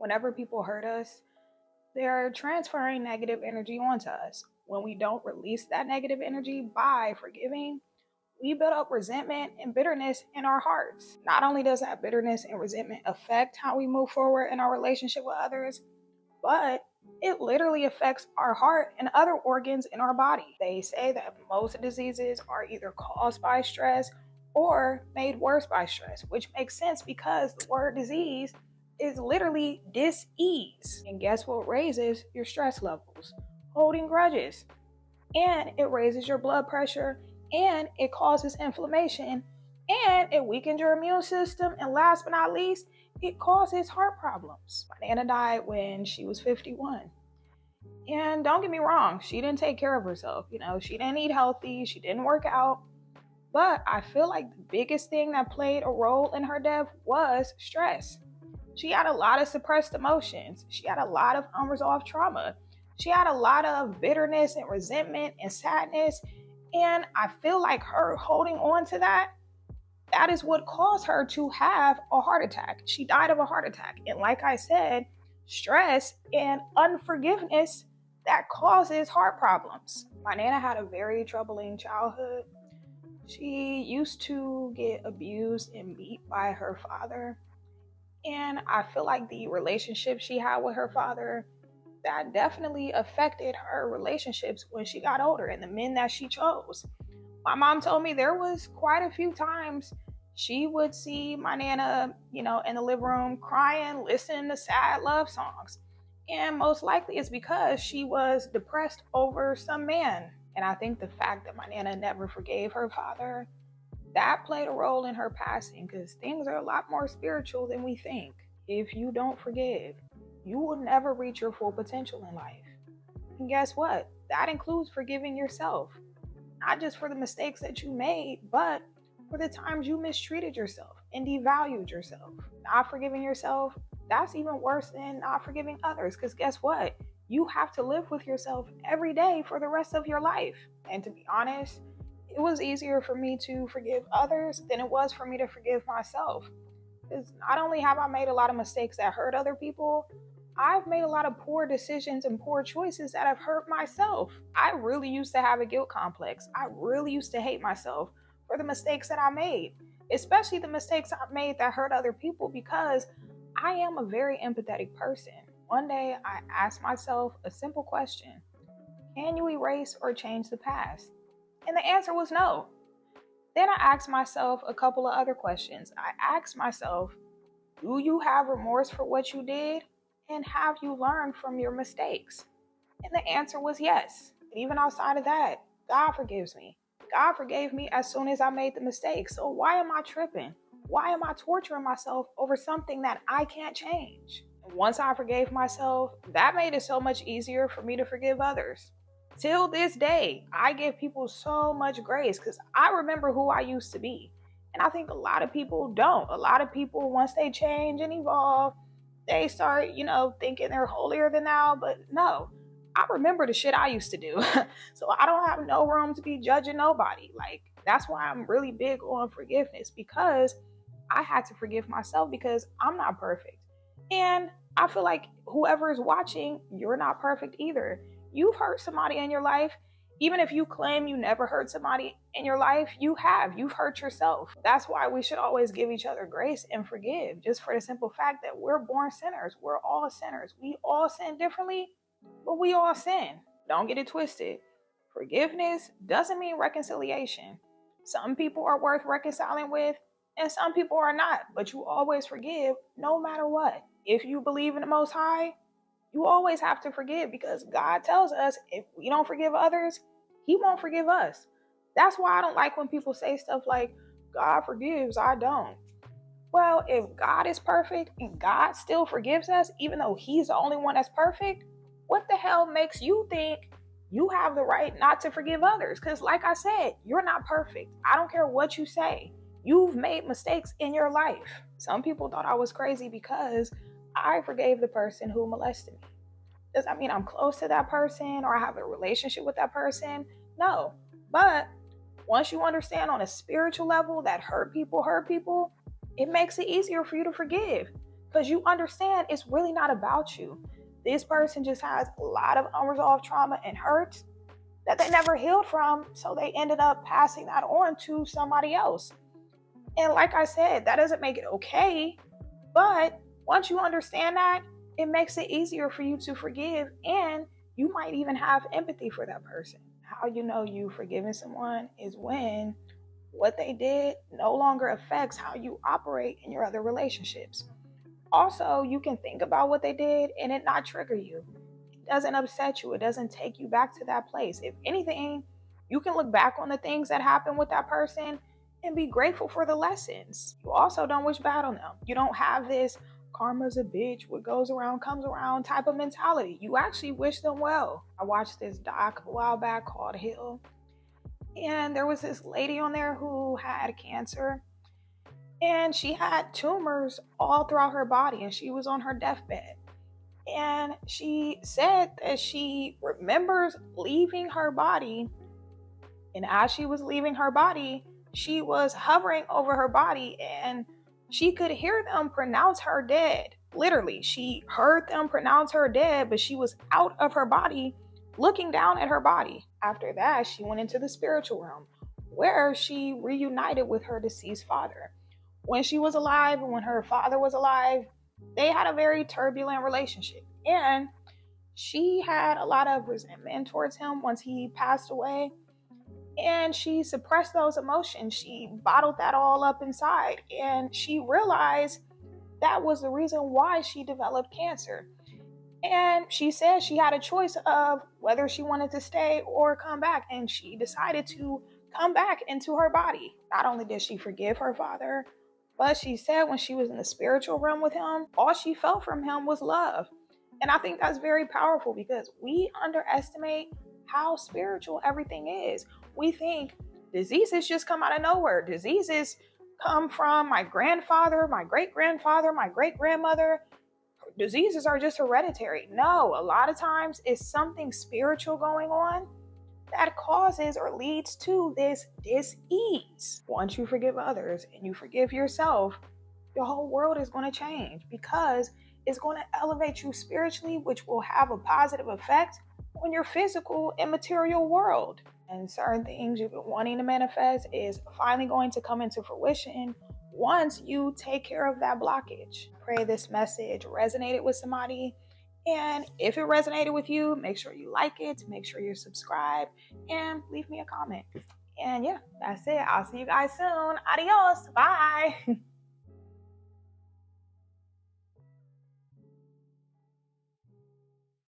Whenever people hurt us, they're transferring negative energy onto us. When we don't release that negative energy by forgiving, we build up resentment and bitterness in our hearts. Not only does that bitterness and resentment affect how we move forward in our relationship with others, but it literally affects our heart and other organs in our body. They say that most diseases are either caused by stress or made worse by stress, which makes sense because the word disease is literally dis-ease. And guess what raises your stress levels? Holding grudges. And it raises your blood pressure, and it causes inflammation, and it weakens your immune system, and last but not least, it causes heart problems. My Nana died when she was 51. And don't get me wrong, she didn't take care of herself. She didn't eat healthy, she didn't work out. But I feel like the biggest thing that played a role in her death was stress. She had a lot of suppressed emotions. She had a lot of unresolved trauma. She had a lot of bitterness and resentment and sadness. And I feel like her holding on to that is what caused her to have a heart attack. She died of a heart attack. And like I said, stress and unforgiveness, that causes heart problems. My Nana had a very troubling childhood. She used to get abused and beat by her father. And I feel like the relationship she had with her father, that definitely affected her relationships when she got older and the men that she chose. My mom told me there was quite a few times she would see my Nana, in the living room crying, listening to sad love songs. And most likely it's because she was depressed over some man. And I think the fact that my Nana never forgave her father, that played a role in her passing, because things are a lot more spiritual than we think. If you don't forgive, you will never reach your full potential in life. And guess what? That includes forgiving yourself. Not just for the mistakes that you made, but for the times you mistreated yourself and devalued yourself. Not forgiving yourself, that's even worse than not forgiving others, because guess what? You have to live with yourself every day for the rest of your life. And to be honest, it was easier for me to forgive others than it was for me to forgive myself. Because not only have I made a lot of mistakes that hurt other people, I've made a lot of poor decisions and poor choices that have hurt myself. I really used to have a guilt complex. I really used to hate myself for the mistakes that I made, especially the mistakes I made that hurt other people, because I am a very empathetic person. One day I asked myself a simple question: can you erase or change the past? And the answer was no. Then I asked myself a couple of other questions. I asked myself, do you have remorse for what you did? And have you learned from your mistakes? And the answer was yes. And even outside of that, God forgives me. God forgave me as soon as I made the mistake. So why am I tripping? Why am I torturing myself over something that I can't change? And once I forgave myself, that made it so much easier for me to forgive others. Till this day, I give people so much grace because I remember who I used to be. And I think a lot of people don't. A lot of people, once they change and evolve, they start, thinking they're holier than thou. But no, I remember the shit I used to do. So I don't have no room to be judging nobody. That's why I'm really big on forgiveness, because I had to forgive myself because I'm not perfect. And I feel like whoever is watching, you're not perfect either. You've hurt somebody in your life. Even if you claim you never hurt somebody in your life, you have. You've hurt yourself. That's why we should always give each other grace and forgive, just for the simple fact that we're born sinners. We're all sinners. We all sin differently, but we all sin. Don't get it twisted. Forgiveness doesn't mean reconciliation. Some people are worth reconciling with, and some people are not, but you always forgive no matter what. If you believe in the Most High, you always have to forgive, because God tells us if we don't forgive others, He won't forgive us. That's why I don't like when people say stuff like, God forgives, I don't. Well, if God is perfect and God still forgives us, even though He's the only one that's perfect, what the hell makes you think you have the right not to forgive others? Because like I said, you're not perfect. I don't care what you say. You've made mistakes in your life. Some people thought I was crazy because I forgave the person who molested me. Does that mean I'm close to that person or I have a relationship with that person? No. But once you understand on a spiritual level that hurt people, it makes it easier for you to forgive. because you understand it's really not about you. This person just has a lot of unresolved trauma and hurts that they never healed from, so they ended up passing that on to somebody else. And like I said, that doesn't make it okay, but once you understand that, it makes it easier for you to forgive, and you might even have empathy for that person. How you know you've forgiven someone is when what they did no longer affects how you operate in your other relationships. Also, you can think about what they did and it not trigger you. It doesn't upset you. It doesn't take you back to that place. If anything, you can look back on the things that happened with that person and be grateful for the lessons. You also don't wish bad on them. You don't have this karma's a bitch, what goes around comes around type of mentality. You actually wish them well. I watched this doc a while back called Heal, and there was this lady on there who had cancer, and she had tumors all throughout her body, and she was on her deathbed. And she said that she remembers leaving her body, and as she was leaving her body, she was hovering over her body, and she could hear them pronounce her dead. Literally, she heard them pronounce her dead, but she was out of her body looking down at her body. After that, she went into the spiritual realm where she reunited with her deceased father. When she was alive and when her father was alive, they had a very turbulent relationship. And she had a lot of resentment towards him once he passed away. And she suppressed those emotions. She bottled that all up inside. And she realized that was the reason why she developed cancer. And she said she had a choice of whether she wanted to stay or come back. And she decided to come back into her body. Not only did she forgive her father, but she said when she was in the spiritual realm with him, all she felt from him was love. And I think that's very powerful because we underestimate how spiritual everything is. We think diseases just come out of nowhere. Diseases come from my grandfather, my great-grandfather, my great-grandmother. Diseases are just hereditary. No, a lot of times it's something spiritual going on that causes or leads to this dis-ease. Once you forgive others and you forgive yourself, your whole world is going to change because it's going to elevate you spiritually, which will have a positive effect on your physical and material world. And certain things you've been wanting to manifest is finally going to come into fruition once you take care of that blockage. Pray this message resonated with somebody. And if it resonated with you, make sure you like it, make sure you're subscribed, and leave me a comment. And yeah, that's it. I'll see you guys soon. Adios. Bye.